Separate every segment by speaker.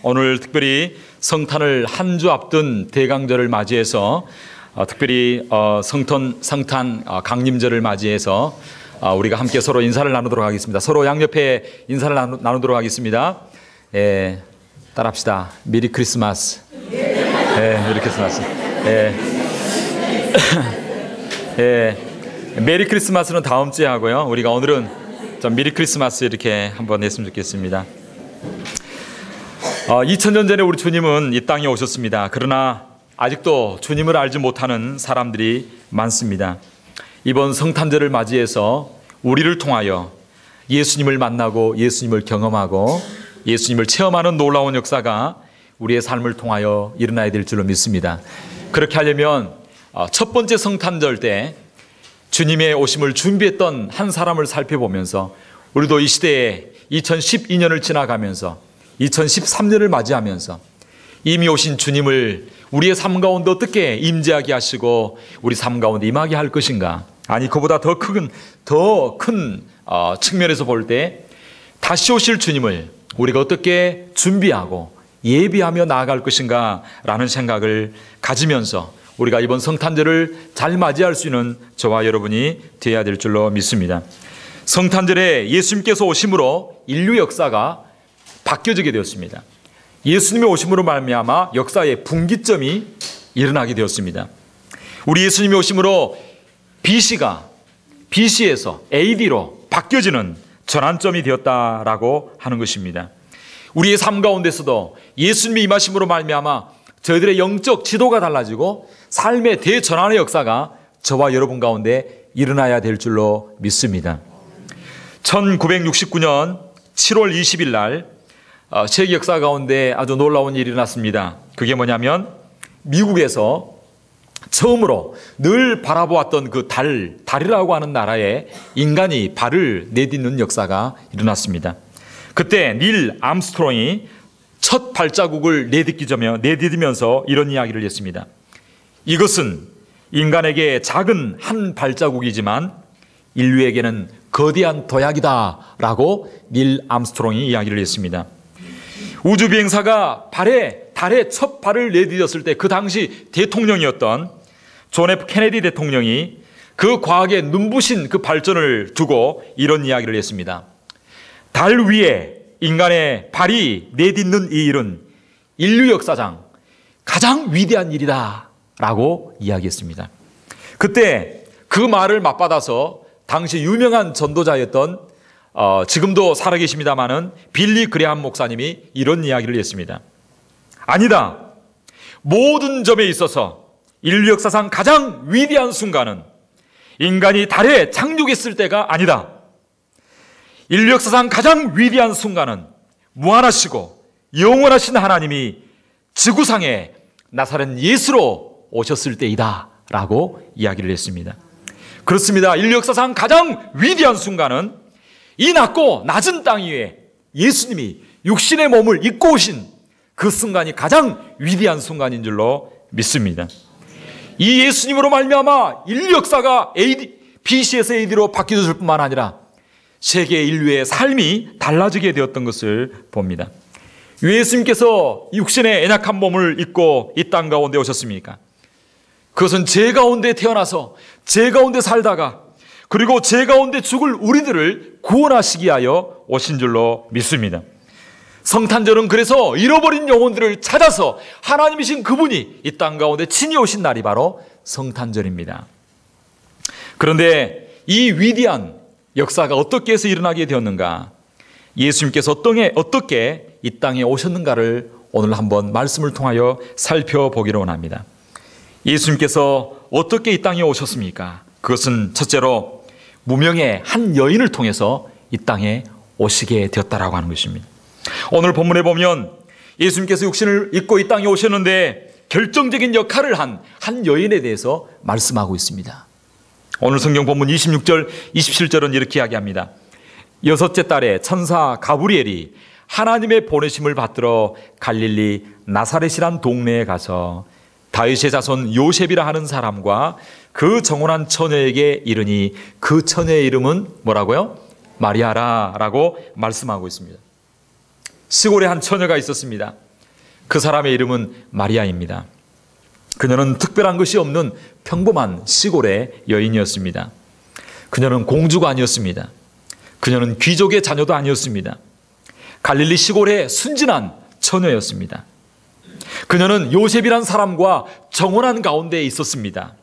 Speaker 1: 오늘 특별히 성탄을 한 주 앞둔 대강절을 맞이해서 특별히 성탄 강림절을 맞이해서 우리가 함께 서로 인사를 나누도록 하겠습니다. 서로 양옆에 인사를 나누도록 하겠습니다. 따라합시다. 메리 크리스마스. 메리 크리스마스. 메리 크리스마스는 다음 주에 하고요. 우리가 오늘은 좀 메리 크리스마스 이렇게 한번 했으면 좋겠습니다. 2000년 전에 우리 주님은 이 땅에 오셨습니다. 그러나 아직도 주님을 알지 못하는 사람들이 많습니다. 이번 성탄절을 맞이해서 우리를 통하여 예수님을 만나고 예수님을 경험하고 예수님을 체험하는 놀라운 역사가 우리의 삶을 통하여 일어나야 될 줄로 믿습니다. 그렇게 하려면 첫 번째 성탄절 때 주님의 오심을 준비했던 한 사람을 살펴보면서 우리도 이 시대에 2012년을 지나가면서 2013년을 맞이하면서 이미 오신 주님을 우리의 삶 가운데 어떻게 임재하게 하시고 우리 삶 가운데 임하게 할 것인가, 아니 그보다 더 큰 측면에서 볼 때 다시 오실 주님을 우리가 어떻게 준비하고 예비하며 나아갈 것인가 라는 생각을 가지면서 우리가 이번 성탄절을 잘 맞이할 수 있는 저와 여러분이 되어야 될 줄로 믿습니다. 성탄절에 예수님께서 오심으로 인류 역사가 바뀌어지게 되었습니다. 예수님의 오심으로 말미암아 역사의 분기점이 일어나게 되었습니다. 우리 예수님의 오심으로 BC에서 AD로 바뀌어지는 전환점이 되었다라고 하는 것입니다. 우리의 삶 가운데서도 예수님의 임하심으로 말미암아 저희들의 영적 지도가 달라지고 삶의 대전환의 역사가 저와 여러분 가운데 일어나야 될 줄로 믿습니다. 1969년 7월 20일 날 세계 역사 가운데 아주 놀라운 일이 일어났습니다. 그게 뭐냐면 미국에서 처음으로 늘 바라보았던 그 달이라고 하는 나라에 인간이 발을 내딛는 역사가 일어났습니다. 그때 닐 암스트롱이 첫 발자국을 내디디면서 이런 이야기를 했습니다. 이것은 인간에게 작은 한 발자국이지만 인류에게는 거대한 도약이다 라고 닐 암스트롱이 이야기를 했습니다. 우주비행사가 달에 첫 발을 내디뎠을 때 그 당시 대통령이었던 존 F 케네디 대통령이 그 과학에 눈부신 그 발전을 두고 이런 이야기를 했습니다. 달 위에 인간의 발이 내딛는 이 일은 인류 역사상 가장 위대한 일이다 라고 이야기했습니다. 그때 그 말을 맞받아서 당시 유명한 전도자였던 지금도 살아계십니다마는 빌리 그레함 목사님이 이런 이야기를 했습니다. 아니다. 모든 점에 있어서 인류 역사상 가장 위대한 순간은 인간이 달에 착륙했을 때가 아니다. 인류 역사상 가장 위대한 순간은 무한하시고 영원하신 하나님이 지구상에 나사렛 예수로 오셨을 때이다 라고 이야기를 했습니다. 그렇습니다. 인류 역사상 가장 위대한 순간은 이 낮고 낮은 땅 위에 예수님이 육신의 몸을 입고 오신 그 순간이 가장 위대한 순간인 줄로 믿습니다. 이 예수님으로 말미암아 인류 역사가 BC에서 AD로 바뀌어질 뿐만 아니라 세계 인류의 삶이 달라지게 되었던 것을 봅니다. 왜 예수님께서 육신의 연약한 몸을 입고 이 땅 가운데 오셨습니까? 그것은 죄 가운데 태어나서 죄 가운데 살다가 그리고 죄 가운데 죽을 우리들을 구원하시기 위하여 오신 줄로 믿습니다. 성탄절은 그래서 잃어버린 영혼들을 찾아서 하나님이신 그분이 이 땅 가운데 친히 오신 날이 바로 성탄절입니다. 그런데 이 위대한 역사가 어떻게 해서 일어나게 되었는가, 예수님께서 어떻게 이 땅에 오셨는가를 오늘 한번 말씀을 통하여 살펴보기로 원합니다. 예수님께서 어떻게 이 땅에 오셨습니까? 그것은 첫째로 무명의 한 여인을 통해서 이 땅에 오시게 되었다라고 하는 것입니다. 오늘 본문에 보면 예수님께서 육신을 입고 이 땅에 오셨는데 결정적인 역할을 한 여인에 대해서 말씀하고 있습니다. 오늘 성경 본문 26절 27절은 이렇게 이야기합니다. 여섯째 달에 천사 가브리엘이 하나님의 보내심을 받들어 갈릴리 나사렛이란 동네에 가서 다윗의 자손 요셉이라 하는 사람과 그 정혼한 처녀에게 이르니 그 처녀의 이름은 뭐라고요? 마리아라 라고 말씀하고 있습니다. 시골에 한 처녀가 있었습니다. 그 사람의 이름은 마리아입니다. 그녀는 특별한 것이 없는 평범한 시골의 여인이었습니다. 그녀는 공주가 아니었습니다. 그녀는 귀족의 자녀도 아니었습니다. 갈릴리 시골의 순진한 처녀였습니다. 그녀는 요셉이란 사람과 정혼한 가운데 있었습니다.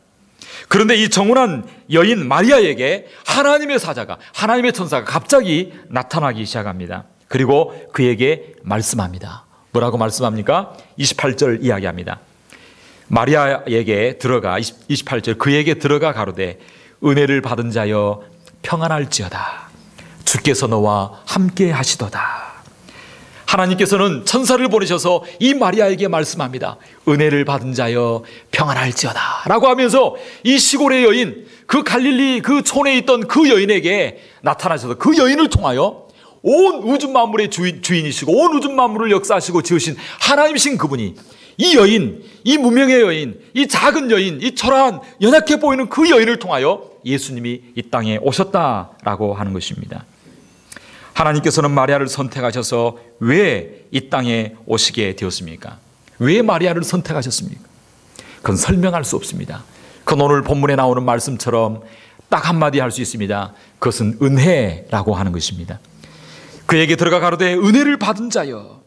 Speaker 1: 그런데 이 정혼한 여인 마리아에게 하나님의 사자가, 하나님의 천사가 갑자기 나타나기 시작합니다. 그리고 그에게 말씀합니다. 뭐라고 말씀합니까? 28절 이야기합니다. 마리아에게 들어가, 28절, 그에게 들어가 가로되 은혜를 받은 자여 평안할지어다. 주께서 너와 함께 하시도다. 하나님께서는 천사를 보내셔서 이 마리아에게 말씀합니다. 은혜를 받은 자여 평안할지어다 라고 하면서 이 시골의 여인, 그 갈릴리 그 촌에 있던 그 여인에게 나타나셔서 그 여인을 통하여 온 우주 만물의 주인이시고 온 우주 만물을 역사하시고 지으신 하나님이신 그분이 이 여인, 이 무명의 여인, 이 작은 여인, 이 초라한 연약해 보이는 그 여인을 통하여 예수님이 이 땅에 오셨다라고 하는 것입니다. 하나님께서는 마리아를 선택하셔서 왜 이 땅에 오시게 되었습니까? 왜 마리아를 선택하셨습니까? 그건 설명할 수 없습니다. 그건 오늘 본문에 나오는 말씀처럼 딱 한마디 할 수 있습니다. 그것은 은혜라고 하는 것입니다. 그에게 들어가 가로되 은혜를 받은 자여.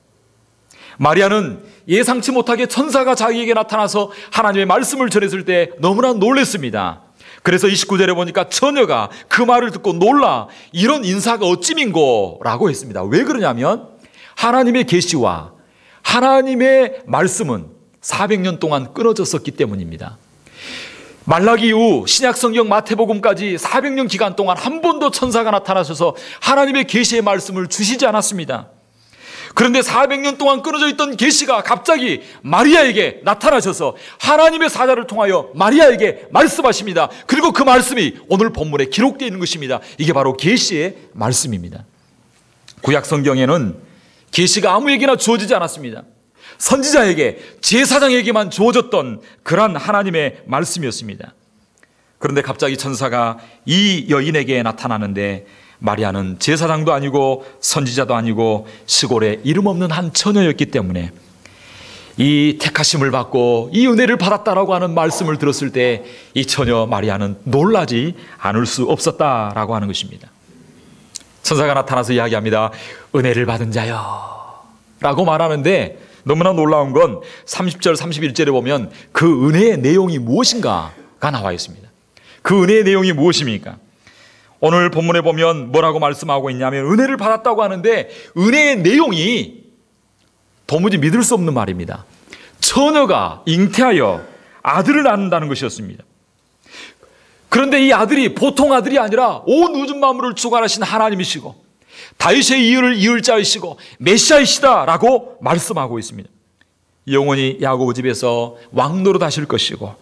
Speaker 1: 마리아는 예상치 못하게 천사가 자기에게 나타나서 하나님의 말씀을 전했을 때 너무나 놀랐습니다. 그래서 29절에 보니까 처녀가 그 말을 듣고 놀라 이런 인사가 어찌민고 라고 했습니다. 왜 그러냐면 하나님의 계시와 하나님의 말씀은 400년 동안 끊어졌었기 때문입니다. 말라기 이후 신약성경 마태복음까지 400년 기간 동안 한 번도 천사가 나타나셔서 하나님의 계시의 말씀을 주시지 않았습니다. 그런데 400년 동안 끊어져 있던 계시가 갑자기 마리아에게 나타나셔서 하나님의 사자를 통하여 마리아에게 말씀하십니다. 그리고 그 말씀이 오늘 본문에 기록되어 있는 것입니다. 이게 바로 계시의 말씀입니다. 구약 성경에는 계시가 아무에게나 주어지지 않았습니다. 선지자에게, 제사장에게만 주어졌던 그러한 하나님의 말씀이었습니다. 그런데 갑자기 천사가 이 여인에게 나타나는데 마리아는 제사장도 아니고 선지자도 아니고 시골에 이름 없는 한 처녀였기 때문에 이 택하심을 받고 이 은혜를 받았다라고 하는 말씀을 들었을 때 이 처녀 마리아는 놀라지 않을 수 없었다라고 하는 것입니다. 천사가 나타나서 이야기합니다. 은혜를 받은 자여 라고 말하는데 너무나 놀라운 건 30절 31절에 보면 그 은혜의 내용이 무엇인가가 나와 있습니다. 그 은혜의 내용이 무엇입니까? 오늘 본문에 보면 뭐라고 말씀하고 있냐면 은혜를 받았다고 하는데 은혜의 내용이 도무지 믿을 수 없는 말입니다. 처녀가 잉태하여 아들을 낳는다는 것이었습니다. 그런데 이 아들이 보통 아들이 아니라 온 우주 만물을 주관하신 하나님이시고 다윗의 이유를 이을 자이시고 메시아이시다라고 말씀하고 있습니다. 영원히 야곱 집에서 왕노릇 하실 것이고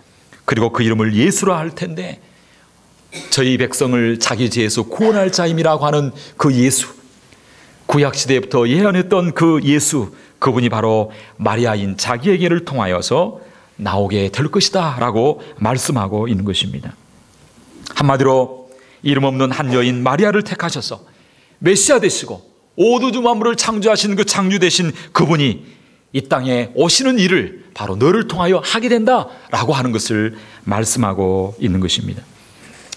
Speaker 1: 그리고 그 이름을 예수라 할 텐데 저희 백성을 자기 죄에서 구원할 자임이라고 하는 그 예수, 구약시대부터 예언했던 그 예수, 그분이 바로 마리아인 자기에게를 통하여서 나오게 될 것이다 라고 말씀하고 있는 것입니다. 한마디로 이름 없는 한 여인 마리아를 택하셔서 메시아 되시고 온 우주 만물을 창조하신 그 창조 되신 그분이 이 땅에 오시는 일을 바로 너를 통하여 하게 된다라고 하는 것을 말씀하고 있는 것입니다.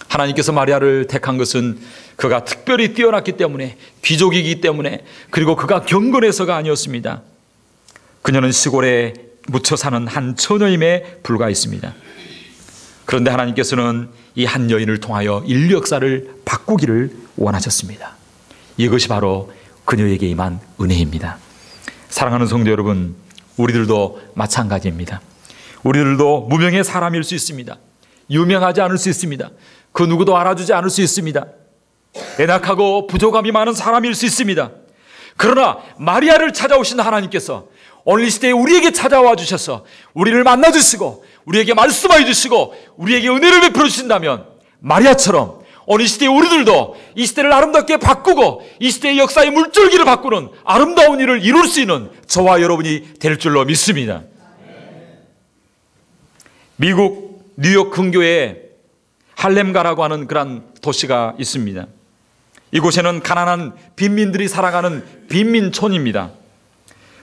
Speaker 1: 하나님께서 마리아를 택한 것은 그가 특별히 뛰어났기 때문에, 귀족이기 때문에, 그리고 그가 경건해서가 아니었습니다. 그녀는 시골에 묻혀 사는 한 처녀임에 불과했습니다. 그런데 하나님께서는 이 한 여인을 통하여 인류 역사를 바꾸기를 원하셨습니다. 이것이 바로 그녀에게 임한 은혜입니다. 사랑하는 성도 여러분, 우리들도 마찬가지입니다. 우리들도 무명의 사람일 수 있습니다. 유명하지 않을 수 있습니다. 그 누구도 알아주지 않을 수 있습니다. 애낙하고 부족함이 많은 사람일 수 있습니다. 그러나 마리아를 찾아오신 하나님께서 오늘 이 시대에 우리에게 찾아와 주셔서 우리를 만나주시고 우리에게 말씀해 주시고 우리에게 은혜를 베풀어 주신다면 마리아처럼 오늘 이 시대에 우리들도 이 시대를 아름답게 바꾸고 이 시대의 역사의 물줄기를 바꾸는 아름다운 일을 이룰 수 있는 저와 여러분이 될 줄로 믿습니다. 미국 뉴욕 근교에 할렘가라고 하는 그런 도시가 있습니다. 이곳에는 가난한 빈민들이 살아가는 빈민촌입니다.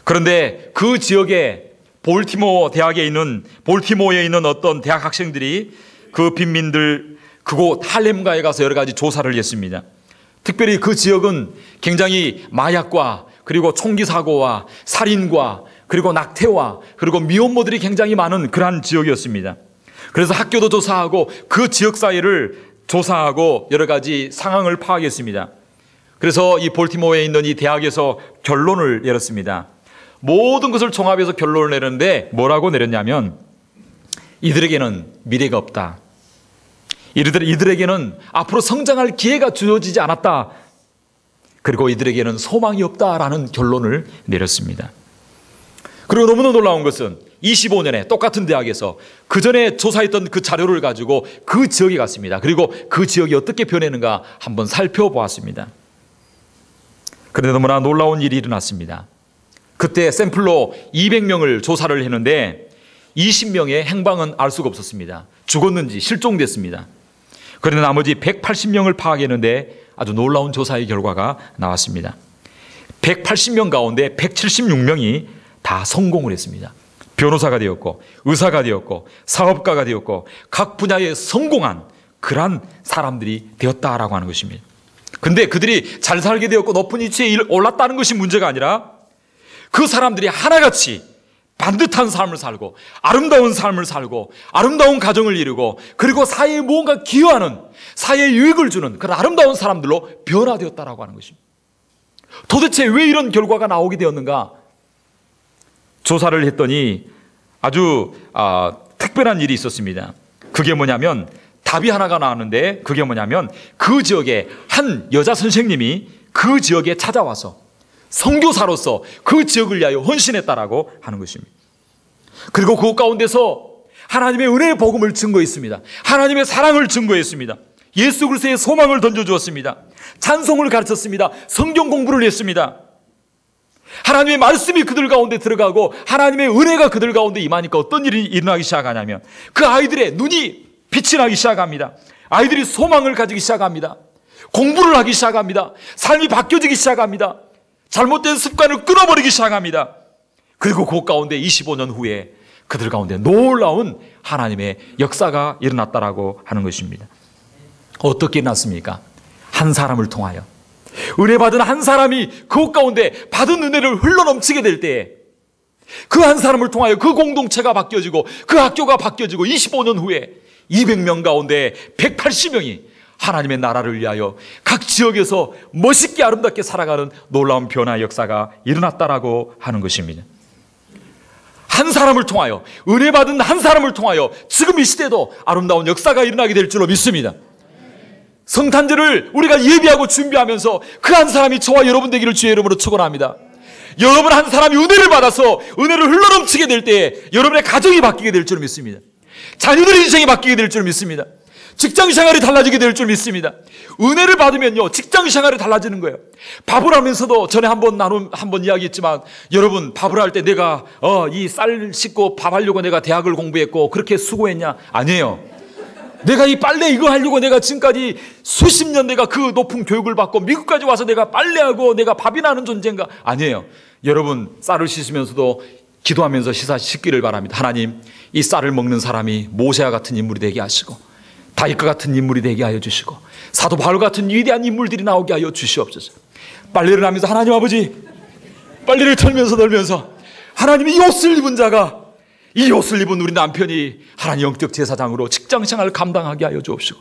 Speaker 1: 그런데 그 지역에 볼티모어에 있는 어떤 대학 학생들이 그 빈민들 그곳 할렘가에 가서 여러 가지 조사를 했습니다. 특별히 그 지역은 굉장히 마약과 그리고 총기 사고와 살인과 그리고 낙태와 그리고 미혼모들이 굉장히 많은 그러한 지역이었습니다. 그래서 학교도 조사하고 그 지역 사회를 조사하고 여러 가지 상황을 파악했습니다. 그래서 이 볼티모어에 있는 이 대학에서 결론을 내렸습니다. 모든 것을 종합해서 결론을 내렸는데 뭐라고 내렸냐면 이들에게는 미래가 없다. 이들에게는 앞으로 성장할 기회가 주어지지 않았다. 그리고 이들에게는 소망이 없다라는 결론을 내렸습니다. 그리고 너무나 놀라운 것은 25년에 똑같은 대학에서 그 전에 조사했던 그 자료를 가지고 그 지역에 갔습니다. 그리고 그 지역이 어떻게 변했는가 한번 살펴보았습니다. 그런데 너무나 놀라운 일이 일어났습니다. 그때 샘플로 200명을 조사를 했는데 20명의 행방은 알 수가 없었습니다. 죽었는지 실종됐습니다. 그런데 나머지 180명을 파악했는데 아주 놀라운 조사의 결과가 나왔습니다. 180명 가운데 176명이 다 성공을 했습니다. 변호사가 되었고 의사가 되었고 사업가가 되었고 각 분야에 성공한 그러한 사람들이 되었다라고 하는 것입니다. 그런데 그들이 잘 살게 되었고 높은 위치에 올랐다는 것이 문제가 아니라 그 사람들이 하나같이 반듯한 삶을 살고 아름다운 삶을 살고 아름다운 가정을 이루고 그리고 사회에 무언가 기여하는 사회에 유익을 주는 그런 아름다운 사람들로 변화되었다라고 하는 것입니다. 도대체 왜 이런 결과가 나오게 되었는가? 조사를 했더니 아주 특별한 일이 있었습니다. 그게 뭐냐면 답이 하나가 나왔는데 그게 뭐냐면 그 지역에 한 여자 선생님이 그 지역에 찾아와서 선교사로서 그 지역을 위하여 헌신했다라고 하는 것입니다. 그리고 그 가운데서 하나님의 은혜의 복음을 증거했습니다. 하나님의 사랑을 증거했습니다. 예수 그리스도의 소망을 던져주었습니다. 찬송을 가르쳤습니다. 성경 공부를 했습니다. 하나님의 말씀이 그들 가운데 들어가고 하나님의 은혜가 그들 가운데 임하니까 어떤 일이 일어나기 시작하냐면 그 아이들의 눈이 빛이 나기 시작합니다. 아이들이 소망을 가지기 시작합니다. 공부를 하기 시작합니다. 삶이 바뀌어지기 시작합니다. 잘못된 습관을 끊어버리기 시작합니다. 그리고 그 가운데 25년 후에 그들 가운데 놀라운 하나님의 역사가 일어났다라고 하는 것입니다. 어떻게 일어났습니까? 한 사람을 통하여 은혜 받은 한 사람이 그 가운데 받은 은혜를 흘러넘치게 될 때에 그 한 사람을 통하여 그 공동체가 바뀌어지고 그 학교가 바뀌어지고 25년 후에 200명 가운데 180명이 하나님의 나라를 위하여 각 지역에서 멋있게 아름답게 살아가는 놀라운 변화 역사가 일어났다라고 하는 것입니다. 한 사람을 통하여 은혜 받은 한 사람을 통하여 지금 이 시대도 아름다운 역사가 일어나게 될 줄로 믿습니다. 성탄절을 우리가 예비하고 준비하면서 그 한 사람이 저와 여러분 되기를 주의 이름으로 축원합니다. 여러분 한 사람이 은혜를 받아서 은혜를 흘러넘치게 될 때에 여러분의 가정이 바뀌게 될 줄 믿습니다. 자녀들의 인생이 바뀌게 될 줄 믿습니다. 직장 생활이 달라지게 될 줄 믿습니다. 은혜를 받으면요 직장 생활이 달라지는 거예요. 밥을 하면서도 전에 한번 이야기했지만 여러분 밥을 할 때 내가 이 쌀 씻고 밥 하려고 내가 대학을 공부했고 그렇게 수고했냐? 아니에요. 내가 이 빨래 이거 하려고 내가 지금까지 수십 년 내가 그 높은 교육을 받고 미국까지 와서 내가 빨래하고 내가 밥이나 하는 존재인가? 아니에요. 여러분 쌀을 씻으면서도 기도하면서 씻기를 바랍니다. 하나님 이 쌀을 먹는 사람이 모세와 같은 인물이 되게 하시고 다윗과 같은 인물이 되게 하여 주시고 사도 바울 같은 위대한 인물들이 나오게 하여 주시옵소서. 빨래를 하면서 하나님 아버지 빨래를 털면서 널면서 하나님이 이 옷을 입은 자가 이 옷을 입은 우리 남편이 하나님 영적 제사장으로 직장생활을 감당하게 하여 주옵시고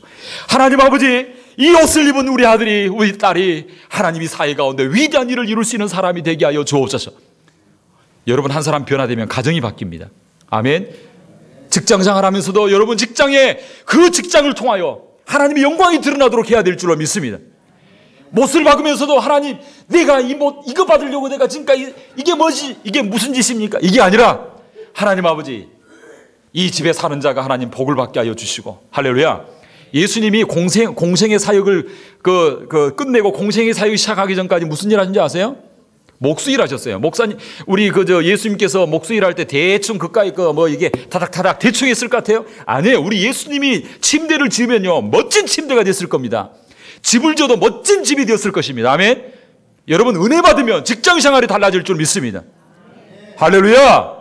Speaker 1: 하나님 아버지 이 옷을 입은 우리 아들이 우리 딸이 하나님이 사회 가운데 위대한 일을 이룰 수 있는 사람이 되게 하여 주옵소서. 여러분 한 사람 변화되면 가정이 바뀝니다. 아멘. 직장생활 하면서도 여러분 직장에 그 직장을 통하여 하나님의 영광이 드러나도록 해야 될 줄로 믿습니다. 못을 박으면서도 하나님 내가 이 못 이거 받으려고 내가 지금까지 이게 뭐지? 이게 무슨 짓입니까? 이게 아니라 하나님 아버지 이 집에 사는 자가 하나님 복을 받게 하여 주시고 할렐루야. 예수님이 공생의 사역을 끝내고 공생의 사역이 시작하기 전까지 무슨 일 하신지 아세요? 목수일 하셨어요. 목사님 우리 예수님께서 목수일 할 때 대충 그까이 이게 타닥타닥 대충 했을 것 같아요? 아니에요. 우리 예수님이 침대를 지으면요 멋진 침대가 됐을 겁니다. 집을 지어도 멋진 집이 되었을 것입니다. 아멘. 여러분 은혜 받으면 직장 생활이 달라질 줄 믿습니다. 할렐루야.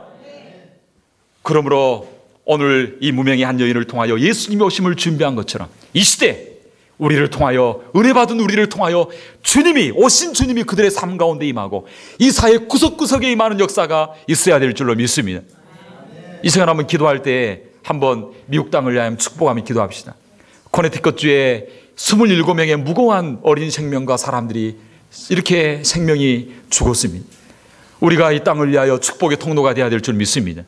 Speaker 1: 그러므로 오늘 이 무명의 한 여인을 통하여 예수님이 오심을 준비한 것처럼 이 시대 우리를 통하여, 은혜 받은 우리를 통하여 주님이, 오신 주님이 그들의 삶 가운데 임하고 이 사회 구석구석에 임하는 역사가 있어야 될 줄로 믿습니다. 이 시간 한번 기도할 때 한번 미국 땅을 위하여 축복하며 기도합시다. 코네티컷주에 27명의 무고한 어린 생명과 사람들이 이렇게 생명이 죽었습니다. 우리가 이 땅을 위하여 축복의 통로가 되어야 될 줄 믿습니다.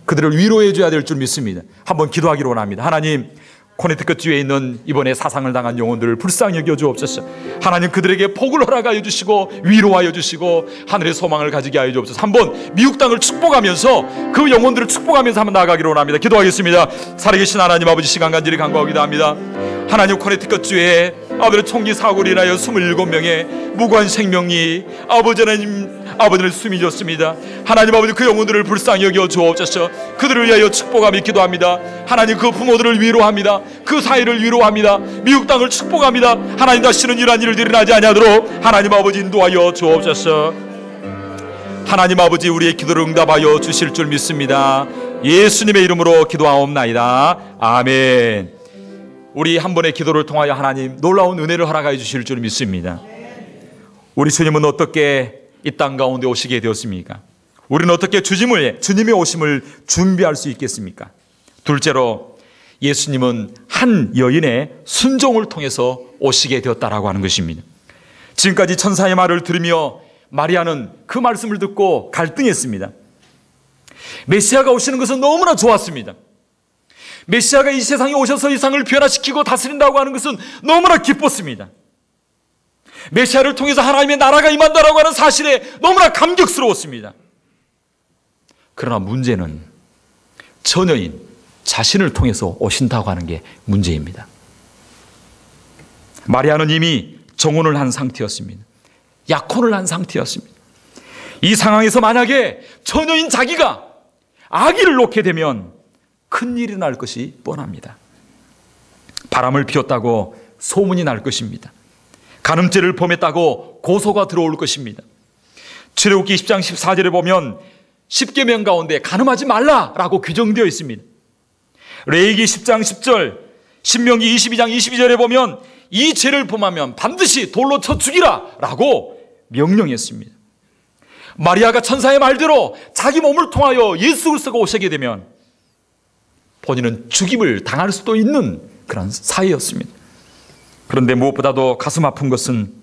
Speaker 1: 그들을 위로해 줘야 될 줄 믿습니다. 한번 기도하기로 원합니다. 하나님, 코네티컷주에 있는 이번에 사상을 당한 영혼들을 불쌍히 여겨 주옵소서. 하나님, 그들에게 복을 허락하여 주시고 위로하여 주시고 하늘의 소망을 가지게 하여 주옵소서. 한번 미국 땅을 축복하면서 그 영혼들을 축복하면서 한번 나아가기로 원합니다. 기도하겠습니다. 살아계신 하나님 아버지, 시간 간절히 간구하기도 합니다. 하나님, 코네티컷주에 아버지 총기 사고로 인하여 27명의 무고한 생명이 아버지 하나님 숨이 졌습니다. 하나님 아버지, 그 영혼들을 불쌍히 여겨 주옵소서. 그들을 위하여 축복하며 기도합니다. 하나님, 그 부모들을 위로합니다. 그 사회를 위로합니다. 미국 땅을 축복합니다. 하나님, 다시는 이러한 일들이 일어나지 아니하도록 하나님 아버지 인도하여 주옵소서. 하나님 아버지, 우리의 기도를 응답하여 주실 줄 믿습니다. 예수님의 이름으로 기도하옵나이다. 아멘. 우리 한 번의 기도를 통하여 하나님 놀라운 은혜를 허락하여 주실 줄 믿습니다. 우리 주님은 어떻게 이 땅 가운데 오시게 되었습니까? 우리는 어떻게 주님의 오심을 준비할 수 있겠습니까? 둘째로, 예수님은 한 여인의 순종을 통해서 오시게 되었다라고 하는 것입니다. 지금까지 천사의 말을 들으며 마리아는 그 말씀을 듣고 갈등했습니다. 메시아가 오시는 것은 너무나 좋았습니다. 메시아가 이 세상에 오셔서 이 세상을 변화시키고 다스린다고 하는 것은 너무나 기뻤습니다. 메시아를 통해서 하나님의 나라가 임한다라고 하는 사실에 너무나 감격스러웠습니다. 그러나 문제는 처녀인 자신을 통해서 오신다고 하는 게 문제입니다. 마리아는 이미 정혼을 한 상태였습니다. 약혼을 한 상태였습니다. 이 상황에서 만약에 처녀인 자기가 아기를 놓게 되면 큰일이 날 것이 뻔합니다. 바람을 피웠다고 소문이 날 것입니다. 간음죄를 범했다고 고소가 들어올 것입니다. 출애굽기 10장 14절에 보면 10계명 가운데 간음하지 말라라고 규정되어 있습니다. 레위기 10장 10절, 신명기 22장 22절에 보면 이 죄를 범하면 반드시 돌로 쳐 죽이라 라고 명령했습니다. 마리아가 천사의 말대로 자기 몸을 통하여 예수 그리스도가 오시게 되면 본인은 죽임을 당할 수도 있는 그런 사회였습니다. 그런데 무엇보다도 가슴 아픈 것은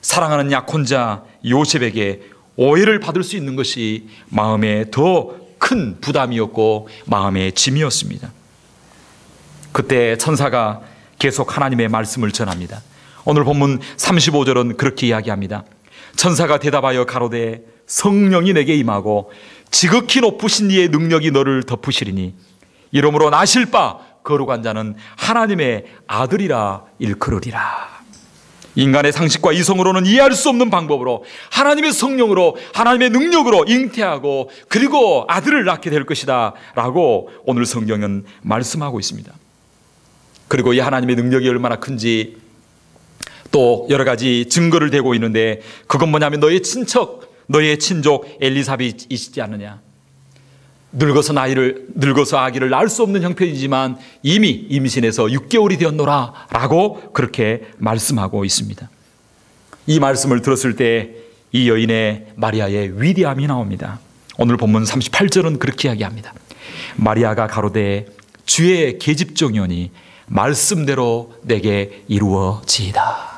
Speaker 1: 사랑하는 약혼자 요셉에게 오해를 받을 수 있는 것이 마음에 더 큰 부담이었고 마음의 짐이었습니다. 그때 천사가 계속 하나님의 말씀을 전합니다. 오늘 본문 35절은 그렇게 이야기합니다. 천사가 대답하여 가로되 성령이 내게 임하고 지극히 높으신 이의 능력이 너를 덮으시리니 이러므로 나실 바 거룩한 자는 하나님의 아들이라 일컬으리라. 인간의 상식과 이성으로는 이해할 수 없는 방법으로 하나님의 성령으로, 하나님의 능력으로 잉태하고 그리고 아들을 낳게 될 것이다 라고 오늘 성경은 말씀하고 있습니다. 그리고 이 하나님의 능력이 얼마나 큰지 또 여러 가지 증거를 대고 있는데, 그건 뭐냐면 너의 친족 엘리사벳이시지 않느냐. 늙어서 아기를 낳을 수 없는 형편이지만 이미 임신해서 6개월이 되었노라 라고 그렇게 말씀하고 있습니다. 이 말씀을 들었을 때 이 여인의 마리아의 위대함이 나옵니다. 오늘 본문 38절은 그렇게 이야기합니다. 마리아가 가로되 주의 계집종이오니 말씀대로 내게 이루어지이다.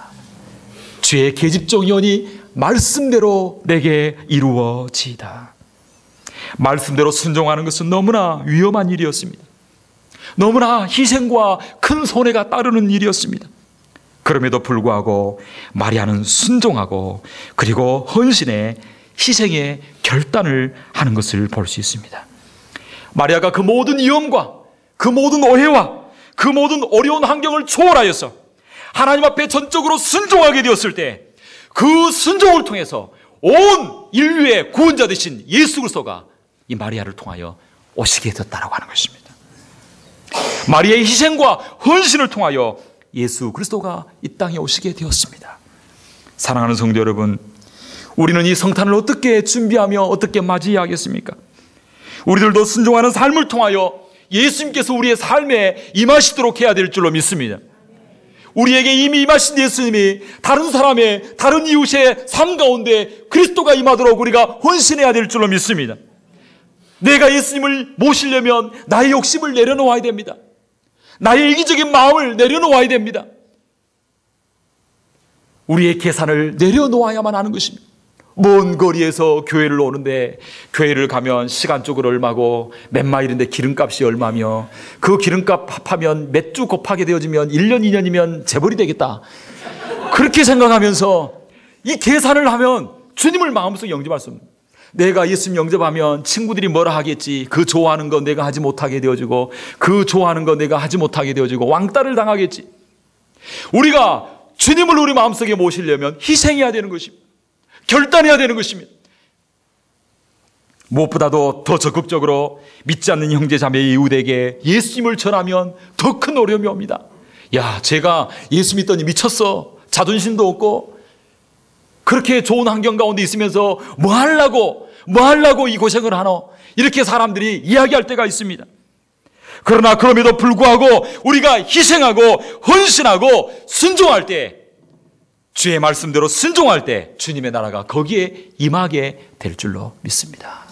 Speaker 1: 주의 계집종이오니 말씀대로 내게 이루어지이다. 말씀대로 순종하는 것은 너무나 위험한 일이었습니다. 너무나 희생과 큰 손해가 따르는 일이었습니다. 그럼에도 불구하고 마리아는 순종하고 그리고 헌신의 희생의 결단을 하는 것을 볼 수 있습니다. 마리아가 그 모든 위험과 그 모든 오해와 그 모든 어려운 환경을 초월하여서 하나님 앞에 전적으로 순종하게 되었을 때 그 순종을 통해서 온 인류의 구원자 되신 예수 그리스도가 이 마리아를 통하여 오시게 되었다라고 하는 것입니다. 마리아의 희생과 헌신을 통하여 예수 그리스도가 이 땅에 오시게 되었습니다. 사랑하는 성도 여러분, 우리는 이 성탄을 어떻게 준비하며 어떻게 맞이하겠습니까? 우리들도 순종하는 삶을 통하여 예수님께서 우리의 삶에 임하시도록 해야 될 줄로 믿습니다. 우리에게 이미 임하신 예수님이 다른 사람의, 다른 이웃의 삶 가운데 그리스도가 임하도록 우리가 헌신해야 될 줄로 믿습니다. 내가 예수님을 모시려면 나의 욕심을 내려놓아야 됩니다. 나의 이기적인 마음을 내려놓아야 됩니다. 우리의 계산을 내려놓아야만 하는 것입니다. 먼 거리에서 교회를 오는데 교회를 가면 시간적으로 얼마고 몇 마일인데 기름값이 얼마며 그 기름값 합하면 몇 주 곱하게 되어지면 1년 2년이면 재벌이 되겠다. 그렇게 생각하면서 이 계산을 하면 주님을 마음속에 영접할 수 없습니다. 내가 예수님 영접하면 친구들이 뭐라 하겠지. 그 좋아하는 거 내가 하지 못하게 되어지고 그 좋아하는 거 내가 하지 못하게 되어지고 왕따를 당하겠지. 우리가 주님을 우리 마음속에 모시려면 희생해야 되는 것입니다. 결단해야 되는 것입니다. 무엇보다도 더 적극적으로 믿지 않는 형제 자매 이웃에게 예수님을 전하면 더 큰 어려움이 옵니다. 야, 제가 예수 믿더니 미쳤어. 자존심도 없고 그렇게 좋은 환경 가운데 있으면서 뭐 하려고 이 고생을 하노? 이렇게 사람들이 이야기할 때가 있습니다. 그러나 그럼에도 불구하고 우리가 희생하고 헌신하고 순종할 때, 주의 말씀대로 순종할 때 주님의 나라가 거기에 임하게 될 줄로 믿습니다.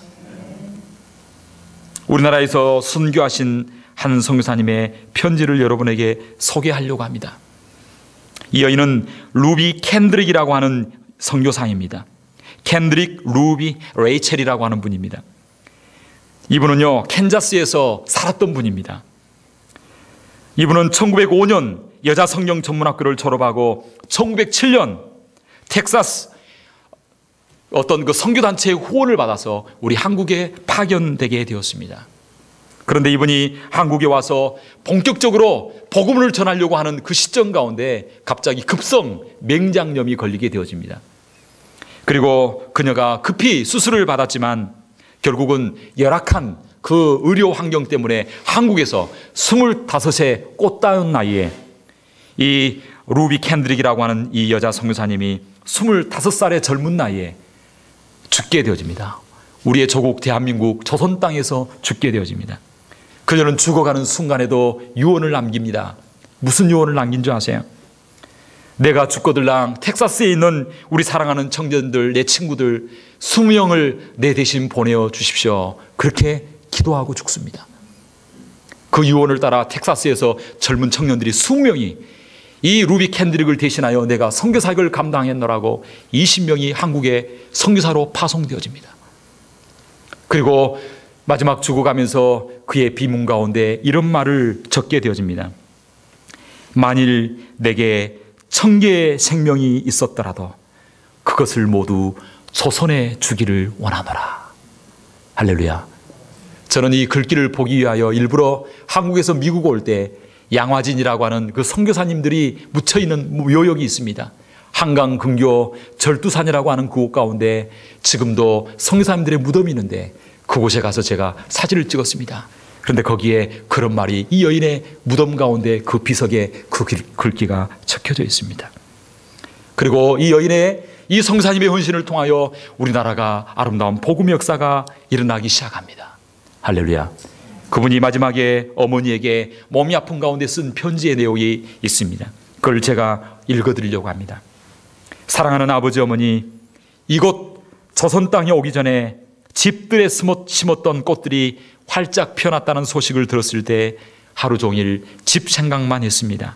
Speaker 1: 우리나라에서 순교하신 한 선교사님의 편지를 여러분에게 소개하려고 합니다. 이 여인은 루비 캔드릭이라고 하는 선교사입니다. 캔드릭 루비 레이첼이라고 하는 분입니다. 이분은요, 캔자스에서 살았던 분입니다. 이분은 1905년 여자 성경 전문학교를 졸업하고 1907년 텍사스 어떤 그 선교단체의 후원을 받아서 우리 한국에 파견되게 되었습니다. 그런데 이분이 한국에 와서 본격적으로 복음을 전하려고 하는 그 시점 가운데 갑자기 급성 맹장염이 걸리게 되어집니다. 그리고 그녀가 급히 수술을 받았지만 결국은 열악한 그 의료 환경 때문에 한국에서 25세 꽃다운 나이에 이 루비 캔드릭이라고 하는 이 여자 선교사님이 25살의 젊은 나이에 죽게 되어집니다. 우리의 조국 대한민국 조선 땅에서 죽게 되어집니다. 그녀는 죽어가는 순간에도 유언을 남깁니다. 무슨 유언을 남긴 줄 아세요? 내가 죽거들랑 텍사스에 있는 우리 사랑하는 청년들, 내 친구들 20명을 내 대신 보내어 주십시오. 그렇게 기도하고 죽습니다. 그 유언을 따라 텍사스에서 젊은 청년들이 20명이 이 루비 캔드릭을 대신하여 내가 선교사역을 감당했노라고 20명이 한국에 선교사로 파송되어집니다. 그리고 마지막 죽어가면서 그의 비문 가운데 이런 말을 적게 되어집니다. 만일 내게 1000개의 생명이 있었더라도 그것을 모두 조선에 주기를 원하노라. 할렐루야. 저는 이 글귀를 보기 위하여 일부러 한국에서 미국 올 때 양화진이라고 하는 그 선교사님들이 묻혀있는 묘역이 있습니다. 한강 근교 절두산이라고 하는 그곳 가운데 지금도 선교사님들의 무덤이 있는데 그곳에 가서 제가 사진을 찍었습니다. 그런데 거기에 그런 말이 이 여인의 무덤 가운데 그 비석에 그 글귀가 적혀져 있습니다. 그리고 이 여인의 이 선교사님의 헌신을 통하여 우리나라가 아름다운 복음의 역사가 일어나기 시작합니다. 할렐루야. 그분이 마지막에 어머니에게 몸이 아픈 가운데 쓴 편지의 내용이 있습니다. 그걸 제가 읽어드리려고 합니다. 사랑하는 아버지 어머니, 이곳 조선 땅에 오기 전에 집들에 심었던 꽃들이 활짝 피어났다는 소식을 들었을 때 하루 종일 집 생각만 했습니다.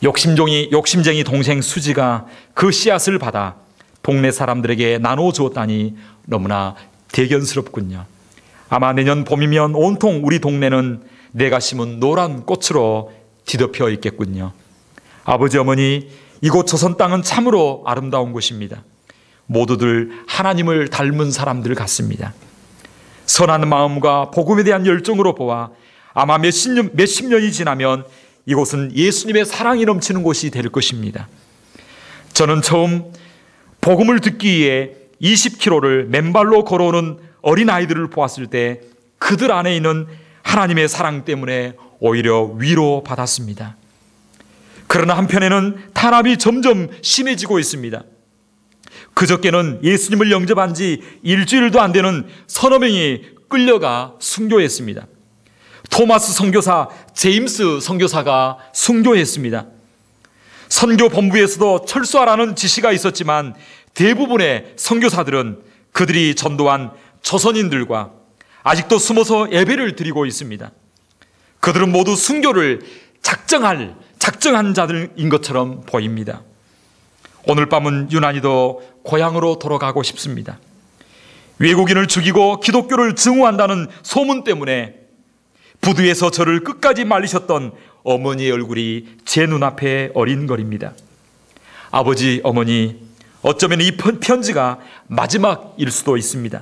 Speaker 1: 욕심쟁이 동생 수지가 그 씨앗을 받아 동네 사람들에게 나눠주었다니 너무나 대견스럽군요. 아마 내년 봄이면 온통 우리 동네는 내가 심은 노란 꽃으로 뒤덮여 있겠군요. 아버지 어머니, 이곳 조선 땅은 참으로 아름다운 곳입니다. 모두들 하나님을 닮은 사람들 같습니다. 선한 마음과 복음에 대한 열정으로 보아 아마 몇십 년이 지나면 이곳은 예수님의 사랑이 넘치는 곳이 될 것입니다. 저는 처음 복음을 듣기 위해 20km를 맨발로 걸어오는 어린아이들을 보았을 때 그들 안에 있는 하나님의 사랑 때문에 오히려 위로받았습니다. 그러나 한편에는 탄압이 점점 심해지고 있습니다. 그저께는 예수님을 영접한 지 일주일도 안 되는 서너 명이 끌려가 순교했습니다. 토마스 선교사, 제임스 선교사가 순교했습니다. 선교 본부에서도 철수하라는 지시가 있었지만 대부분의 선교사들은 그들이 전도한 조선인들과 아직도 숨어서 예배를 드리고 있습니다. 그들은 모두 순교를 작정한 자들인 것처럼 보입니다. 오늘 밤은 유난히도 고향으로 돌아가고 싶습니다. 외국인을 죽이고 기독교를 증오한다는 소문 때문에 부두에서 저를 끝까지 말리셨던 어머니의 얼굴이 제 눈앞에 어린거립니다. 아버지, 어머니, 어쩌면 이 편지가 마지막일 수도 있습니다.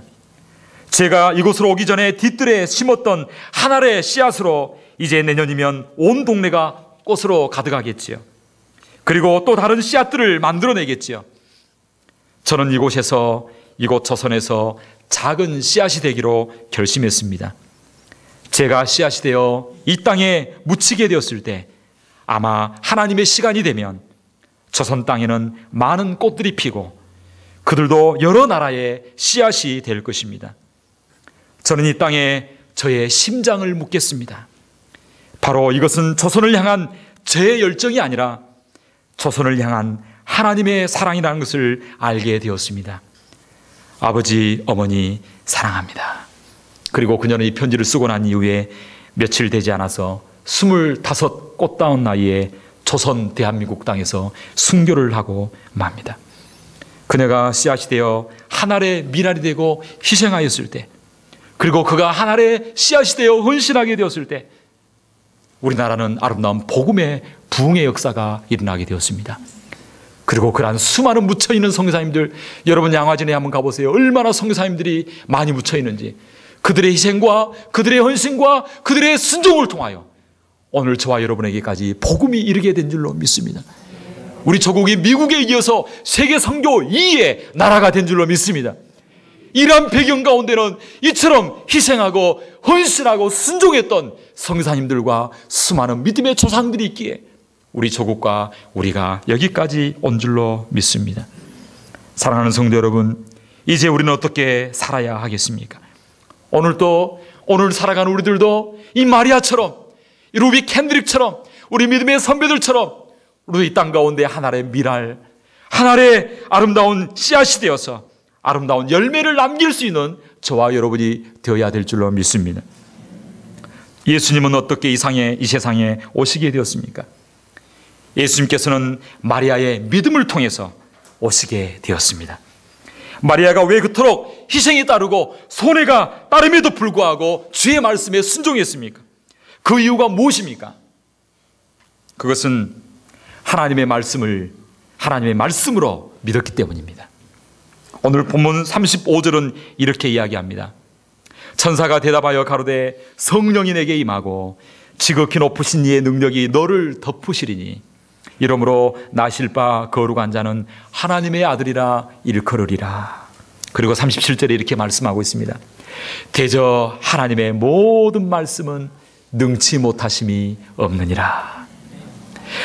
Speaker 1: 제가 이곳으로 오기 전에 뒤뜰에 심었던 한 알의 씨앗으로 이제 내년이면 온 동네가 꽃으로 가득하겠지요. 그리고 또 다른 씨앗들을 만들어내겠지요. 저는 이곳 조선에서 작은 씨앗이 되기로 결심했습니다. 제가 씨앗이 되어 이 땅에 묻히게 되었을 때 아마 하나님의 시간이 되면 조선 땅에는 많은 꽃들이 피고 그들도 여러 나라의 씨앗이 될 것입니다. 저는 이 땅에 저의 심장을 묻겠습니다. 바로 이것은 조선을 향한 제 열정이 아니라 조선을 향한 하나님의 사랑이라는 것을 알게 되었습니다. 아버지, 어머니 사랑합니다. 그리고 그녀는 이 편지를 쓰고 난 이후에 며칠 되지 않아서 25 꽃다운 나이에 조선 대한민국 땅에서 순교를 하고 맙니다. 그녀가 씨앗이 되어 한 알의 미랄이 되고 희생하였을 때, 그리고 그가 한 알의 씨앗이 되어 헌신하게 되었을 때 우리나라는 아름다운 복음의 부흥의 역사가 일어나게 되었습니다. 그리고 그러한 수많은 묻혀있는 선교사님들, 여러분 양화진에 한번 가보세요. 얼마나 선교사님들이 많이 묻혀있는지. 그들의 희생과 그들의 헌신과 그들의 순종을 통하여 오늘 저와 여러분에게까지 복음이 이르게 된 줄로 믿습니다. 우리 조국이 미국에 이어서 세계 선교 2위의 나라가 된 줄로 믿습니다. 이러한 배경 가운데는 이처럼 희생하고 헌신하고 순종했던 선교사님들과 수많은 믿음의 조상들이 있기에 우리 조국과 우리가 여기까지 온 줄로 믿습니다. 사랑하는 성도 여러분, 이제 우리는 어떻게 살아야 하겠습니까? 오늘 살아가는 우리들도 이 마리아처럼, 이 루비 캔드릭처럼, 우리 믿음의 선배들처럼 우리 이 땅 가운데 하나의 미랄, 하나의 아름다운 씨앗이 되어서 아름다운 열매를 남길 수 있는 저와 여러분이 되어야 될 줄로 믿습니다. 예수님은 어떻게 이 세상에 오시게 되었습니까? 예수님께서는 마리아의 믿음을 통해서 오시게 되었습니다. 마리아가 왜 그토록 희생이 따르고 손해가 따름에도 불구하고 주의 말씀에 순종했습니까? 그 이유가 무엇입니까? 그것은 하나님의 말씀으로 믿었기 때문입니다. 오늘 본문 35절은 이렇게 이야기합니다. 천사가 대답하여 가로되 성령이 내게 임하고 지극히 높으신 이의 능력이 너를 덮으시리니 이러므로 나실 바 거룩한 자는 하나님의 아들이라 일컬으리라. 그리고 37절에 이렇게 말씀하고 있습니다. 대저 하나님의 모든 말씀은 능치 못하심이 없느니라.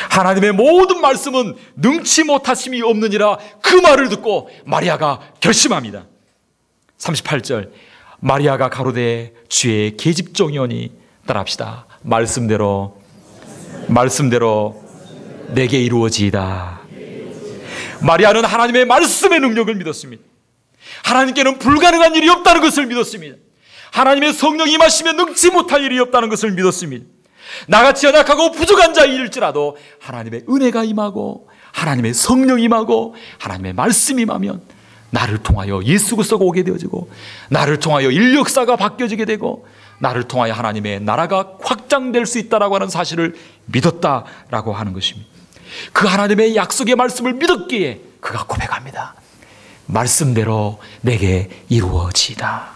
Speaker 1: 하나님의 모든 말씀은 능치 못하심이 없느니라. 그 말을 듣고 마리아가 결심합니다. 38절 마리아가 가로되 주의 계집종이오니 따라합시다. 말씀대로 내게 이루어지이다. 마리아는 하나님의 말씀의 능력을 믿었습니다. 하나님께는 불가능한 일이 없다는 것을 믿었습니다. 하나님의 성령이 임하시면 능치 못할 일이 없다는 것을 믿었습니다. 나같이 연약하고 부족한 자일지라도 하나님의 은혜가 임하고 하나님의 성령이 임하고 하나님의 말씀이 임하면 나를 통하여 예수 그리스도가 오게 되어지고 나를 통하여 인력사가 바뀌어지게 되고 나를 통하여 하나님의 나라가 확장될 수 있다라고 하는 사실을 믿었다라고 하는 것입니다. 그 하나님의 약속의 말씀을 믿었기에 그가 고백합니다. 말씀대로 내게 이루어지이다.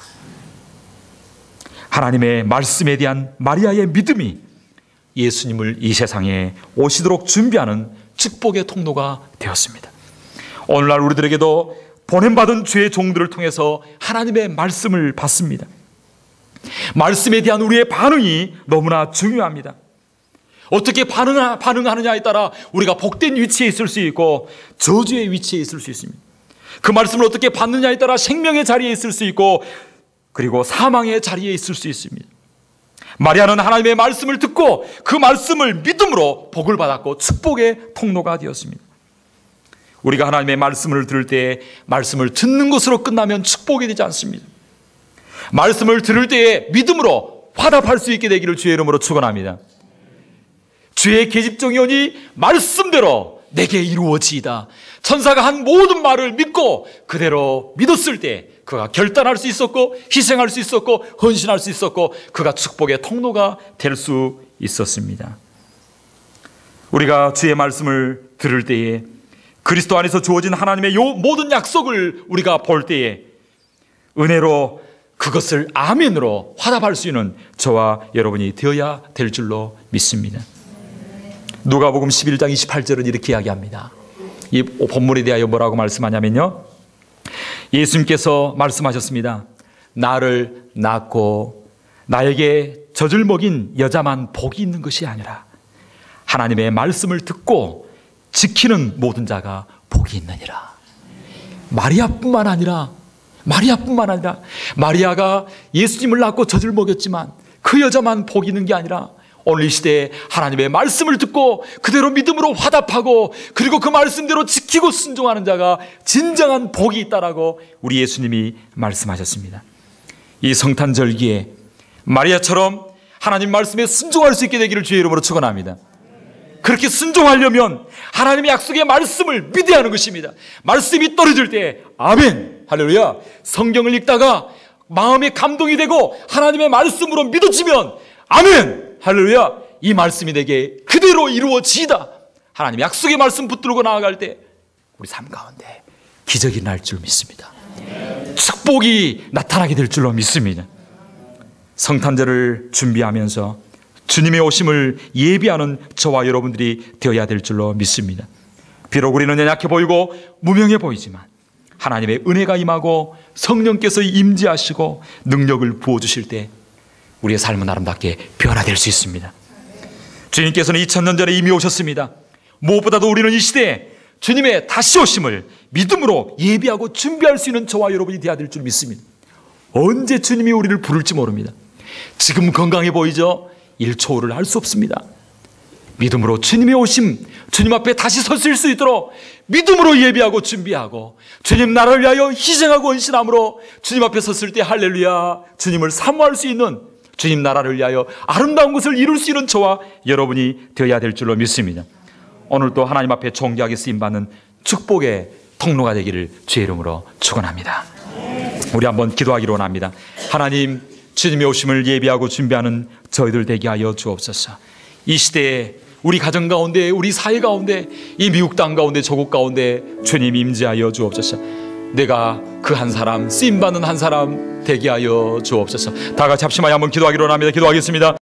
Speaker 1: 하나님의 말씀에 대한 마리아의 믿음이 예수님을 이 세상에 오시도록 준비하는 축복의 통로가 되었습니다. 오늘날 우리들에게도 보냄받은 주의 종들을 통해서 하나님의 말씀을 받습니다. 말씀에 대한 우리의 반응이 너무나 중요합니다. 어떻게 반응하느냐에 따라 우리가 복된 위치에 있을 수 있고 저주의 위치에 있을 수 있습니다. 그 말씀을 어떻게 받느냐에 따라 생명의 자리에 있을 수 있고 그리고 사망의 자리에 있을 수 있습니다. 마리아는 하나님의 말씀을 듣고 그 말씀을 믿음으로 복을 받았고 축복의 통로가 되었습니다. 우리가 하나님의 말씀을 들을 때 말씀을 듣는 것으로 끝나면 축복이 되지 않습니다. 말씀을 들을 때에 믿음으로 화답할 수 있게 되기를 주의 이름으로 축원합니다. 주의 계집종이 오니 말씀대로 내게 이루어지이다. 천사가 한 모든 말을 믿고 그대로 믿었을 때 그가 결단할 수 있었고 희생할 수 있었고 헌신할 수 있었고 그가 축복의 통로가 될 수 있었습니다. 우리가 주의 말씀을 들을 때에 그리스도 안에서 주어진 하나님의 요 모든 약속을 우리가 볼 때에 은혜로 그것을 아멘으로 화답할 수 있는 저와 여러분이 되어야 될 줄로 믿습니다. 누가복음 11장 28절은 이렇게 이야기합니다. 이 본문에 대하여 뭐라고 말씀하냐면요, 예수님께서 말씀하셨습니다. 나를 낳고 나에게 젖을 먹인 여자만 복이 있는 것이 아니라 하나님의 말씀을 듣고 지키는 모든 자가 복이 있느니라. 마리아뿐만 아니라 마리아가 예수님을 낳고 젖을 먹였지만 그 여자만 복이 있는 게 아니라 오늘 이 시대에 하나님의 말씀을 듣고 그대로 믿음으로 화답하고 그리고 그 말씀대로 지키고 순종하는 자가 진정한 복이 있다라고 우리 예수님이 말씀하셨습니다. 이 성탄절기에 마리아처럼 하나님 말씀에 순종할 수 있게 되기를 주의 이름으로 축원합니다. 그렇게 순종하려면 하나님의 약속의 말씀을 믿어야 하는 것입니다. 말씀이 떨어질 때 아멘 할렐루야, 성경을 읽다가 마음에 감동이 되고 하나님의 말씀으로 믿어지면 아멘 할렐루야, 이 말씀이 내게 그대로 이루어지이다. 하나님의 약속의 말씀 붙들고 나아갈 때 우리 삶 가운데 기적이 날 줄 믿습니다. 축복이 나타나게 될 줄로 믿습니다. 성탄절을 준비하면서 주님의 오심을 예비하는 저와 여러분들이 되어야 될 줄로 믿습니다. 비록 우리는 연약해 보이고 무명해 보이지만 하나님의 은혜가 임하고 성령께서 임재하시고 능력을 부어주실 때 우리의 삶은 아름답게 변화될 수 있습니다. 주님께서는 2000년 전에 이미 오셨습니다. 무엇보다도 우리는 이 시대에 주님의 다시 오심을 믿음으로 예비하고 준비할 수 있는 저와 여러분이 되어야 될 줄 믿습니다. 언제 주님이 우리를 부를지 모릅니다. 지금 건강해 보이죠? 1초를 할 수 없습니다. 믿음으로 주님의 오심, 주님 앞에 다시 서실 수 있도록 믿음으로 예비하고 준비하고 주님 나라를 위하여 희생하고 헌신함으로 주님 앞에 섰을 때 할렐루야, 주님을 사모할 수 있는, 주님 나라를 위하여 아름다운 것을 이룰 수 있는 저와 여러분이 되어야 될 줄로 믿습니다. 오늘도 하나님 앞에 존귀하게 쓰임받는 축복의 통로가 되기를 주의 이름으로 축원합니다. 우리 한번 기도하기로 원합니다. 하나님, 주님의 오심을 예비하고 준비하는 저희들 되게 하여 주옵소서. 이 시대에 우리 가정 가운데, 우리 사회 가운데, 이 미국 땅 가운데, 조국 가운데 주님 임재하여 주옵소서. 내가 그 한 사람, 쓰임받는 한 사람 되게 하여 주옵소서. 다 같이 합심하여 한번 기도하기로 합니다. 기도하겠습니다.